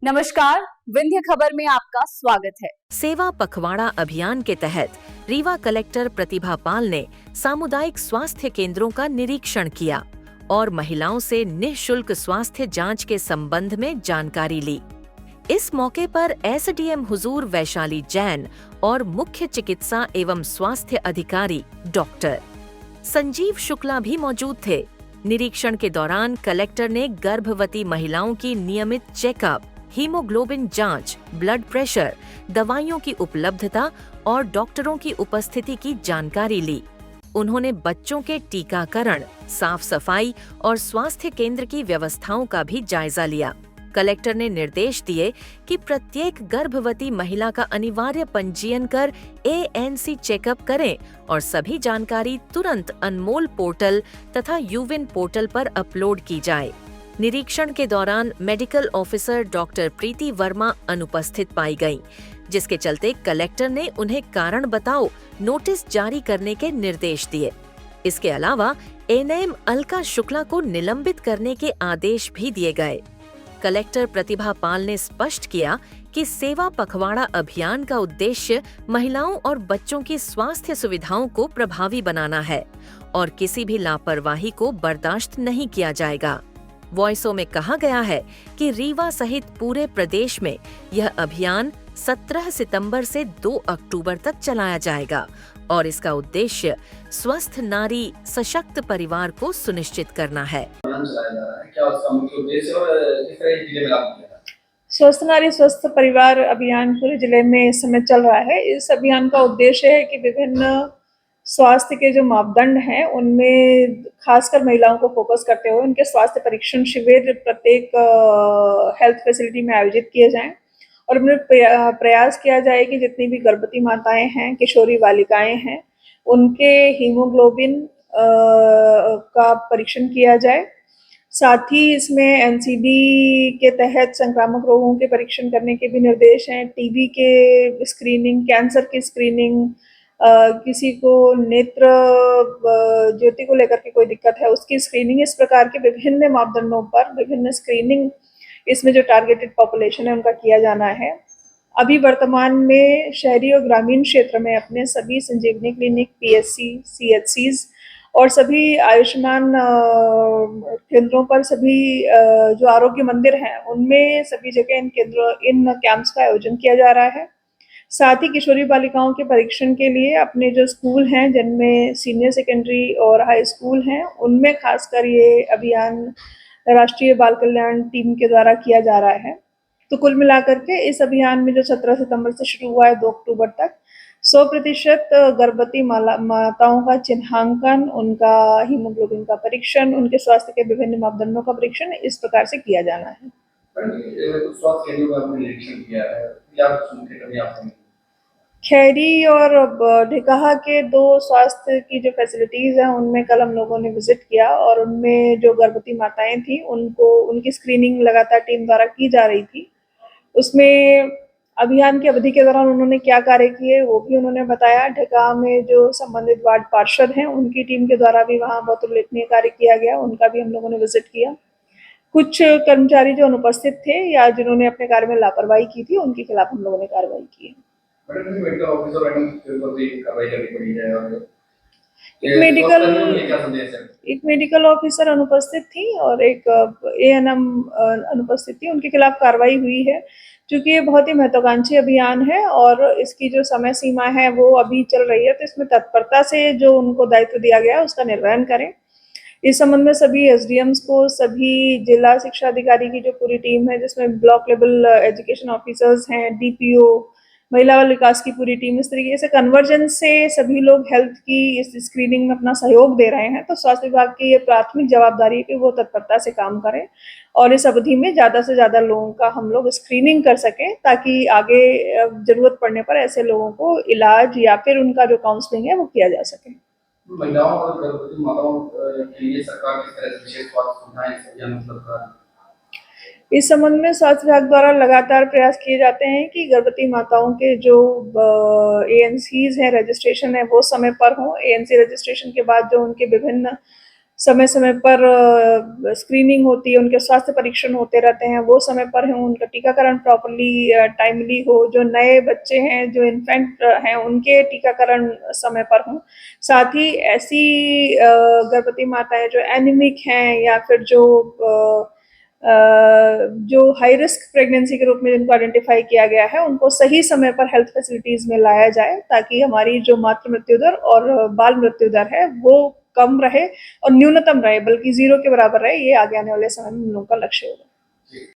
नमस्कार, विंध्य खबर में आपका स्वागत है। सेवा पखवाड़ा अभियान के तहत रीवा कलेक्टर प्रतिभा पाल ने सामुदायिक स्वास्थ्य केंद्रों का निरीक्षण किया और महिलाओं से निःशुल्क स्वास्थ्य जांच के संबंध में जानकारी ली। इस मौके पर एसडीएम हुजूर वैशाली जैन और मुख्य चिकित्सा एवं स्वास्थ्य अधिकारी डॉक्टर संजीव शुक्ला भी मौजूद थे। निरीक्षण के दौरान कलेक्टर ने गर्भवती महिलाओं की नियमित चेकअप, हीमोग्लोबिन जांच, ब्लड प्रेशर, दवाइयों की उपलब्धता और डॉक्टरों की उपस्थिति की जानकारी ली। उन्होंने बच्चों के टीकाकरण, साफ सफाई और स्वास्थ्य केंद्र की व्यवस्थाओं का भी जायजा लिया। कलेक्टर ने निर्देश दिए कि प्रत्येक गर्भवती महिला का अनिवार्य पंजीयन कर एएनसी चेकअप करें और सभी जानकारी तुरंत अनमोल पोर्टल तथा यूविन पोर्टल पर अपलोड की जाए। निरीक्षण के दौरान मेडिकल ऑफिसर डॉक्टर प्रीति वर्मा अनुपस्थित पाई गईं, जिसके चलते कलेक्टर ने उन्हें कारण बताओ नोटिस जारी करने के निर्देश दिए। इसके अलावा एएनएम अलका शुक्ला को निलंबित करने के आदेश भी दिए गए। कलेक्टर प्रतिभा पाल ने स्पष्ट किया कि सेवा पखवाड़ा अभियान का उद्देश्य महिलाओं और बच्चों की स्वास्थ्य सुविधाओं को प्रभावी बनाना है और किसी भी लापरवाही को बर्दाश्त नहीं किया जाएगा। वॉइसों में कहा गया है कि रीवा सहित पूरे प्रदेश में यह अभियान 17 सितंबर से 2 अक्टूबर तक चलाया जाएगा और इसका उद्देश्य स्वस्थ नारी सशक्त परिवार को सुनिश्चित करना है। स्वस्थ नारी स्वस्थ परिवार अभियान पूरे जिले में इस समय चल रहा है। इस अभियान का उद्देश्य है कि विभिन्न स्वास्थ्य के जो मापदंड हैं उनमें खासकर महिलाओं को फोकस करते हुए उनके स्वास्थ्य परीक्षण शिविर प्रत्येक हेल्थ फैसिलिटी में आयोजित किए जाएं और उनमें प्रयास किया जाए कि जितनी भी गर्भवती माताएं हैं, किशोरी बालिकाएं हैं, उनके हीमोग्लोबिन का परीक्षण किया जाए। साथ ही इसमें एनसीडी के तहत संक्रामक रोगों के परीक्षण करने के भी निर्देश हैं। टीबी के स्क्रीनिंग, कैंसर की स्क्रीनिंग, किसी को नेत्र ज्योति को लेकर के कोई दिक्कत है उसकी स्क्रीनिंग, इस प्रकार के विभिन्न मापदंडों पर विभिन्न स्क्रीनिंग इसमें जो टारगेटेड पॉपुलेशन है उनका किया जाना है। अभी वर्तमान में शहरी और ग्रामीण क्षेत्र में अपने सभी संजीवनी क्लिनिक, पीएचसी, सीएचसीज और सभी आयुष्मान केंद्रों पर सभी जो आरोग्य मंदिर हैं उनमें सभी जगह इन कैंप्स का आयोजन किया जा रहा है। साथ ही किशोरी बालिकाओं के परीक्षण के लिए अपने जो स्कूल हैं जिनमें सीनियर सेकेंडरी और हाई स्कूल हैं उनमें खासकर ये अभियान राष्ट्रीय बाल कल्याण टीम के द्वारा किया जा रहा है। तो कुल मिलाकर के इस अभियान में जो 17 सितंबर से शुरू हुआ है 2 अक्टूबर तक 100% गर्भवती माताओं का चिन्हांकन, उनका हीमोग्लोबिन का परीक्षण, उनके स्वास्थ्य के विभिन्न मापदंडों का परीक्षण इस प्रकार से किया जाना है। खैरी और ढिकाहा के 2 स्वास्थ्य की जो फैसिलिटीज हैं उनमें कल हम लोगों ने विजिट किया और उनमें जो गर्भवती माताएं थी उनकी स्क्रीनिंग लगातार टीम द्वारा की जा रही थी। उसमें अभियान की अवधि के दौरान उन्होंने क्या कार्य किए वो भी उन्होंने बताया। ढिकाहा में जो संबंधित वार्ड पार्षद हैं उनकी टीम के द्वारा भी वहाँ बहुत उल्लेखनीय कार्य किया गया, उनका भी हम लोगों ने विजिट किया। कुछ कर्मचारी जो अनुपस्थित थे या जिन्होंने अपने कार्य में लापरवाही की थी उनके खिलाफ हम लोगों ने कार्रवाई की है। एक मेडिकल ऑफिसर अनुपस्थित थी और एक एएनएम अनुपस्थित थी, उनके खिलाफ कार्रवाई हुई है। क्योंकि ये बहुत ही महत्वाकांक्षी अभियान है और इसकी जो समय सीमा है वो अभी चल रही है, तो इसमें तत्परता से जो उनको दायित्व दिया गया है उसका निर्वहन करें। इस संबंध में सभी एसडीएम्स को, सभी जिला शिक्षा अधिकारी की जो पूरी टीम है जिसमें ब्लॉक लेवल एजुकेशन ऑफिसर्स हैं, डीपीओ, महिला बाल विकास की पूरी टीम, इस तरीके से कन्वर्जेंस से सभी लोग हेल्थ की इस स्क्रीनिंग में अपना सहयोग दे रहे हैं। तो स्वास्थ्य विभाग की ये प्राथमिक जवाबदारी है कि वो तत्परता से काम करें और इस अवधि में ज़्यादा से ज़्यादा लोगों का हम लोग स्क्रीनिंग कर सकें ताकि आगे जरूरत पड़ने पर ऐसे लोगों को इलाज या फिर उनका जो काउंसलिंग है वो किया जा सके। महिलाओं और गर्भवती माताओं के लिए सरकार किस तरह से विशेष स्वास्थ्य सुविधाएं इस अभियान में उपलब्ध करा? इस संबंध में स्वास्थ्य विभाग द्वारा लगातार प्रयास किए जाते हैं कि गर्भवती माताओं के जो एएनसीज हैं, रजिस्ट्रेशन है वो समय पर हो। एएनसी रजिस्ट्रेशन के बाद जो उनके विभिन्न समय समय पर स्क्रीनिंग होती है, उनके स्वास्थ्य परीक्षण होते रहते हैं, वो समय पर हो, उनका टीकाकरण प्रॉपर्ली टाइमली हो, जो नए बच्चे हैं, जो इन्फेंट हैं, उनके टीकाकरण समय पर हों। साथ ही ऐसी गर्भवती माताएं जो एनीमिक हैं या फिर जो हाई रिस्क प्रेगनेंसी के रूप में जिनको आइडेंटिफाई किया गया है, उनको सही समय पर हेल्थ फैसिलिटीज में लाया जाए, ताकि हमारी जो मातृ मृत्यु दर और बाल मृत्यु दर है वो कम रहे और न्यूनतम रहे, बल्कि 0 के बराबर रहे। ये आगे आने वाले समय में हम लोगों का लक्ष्य होगा।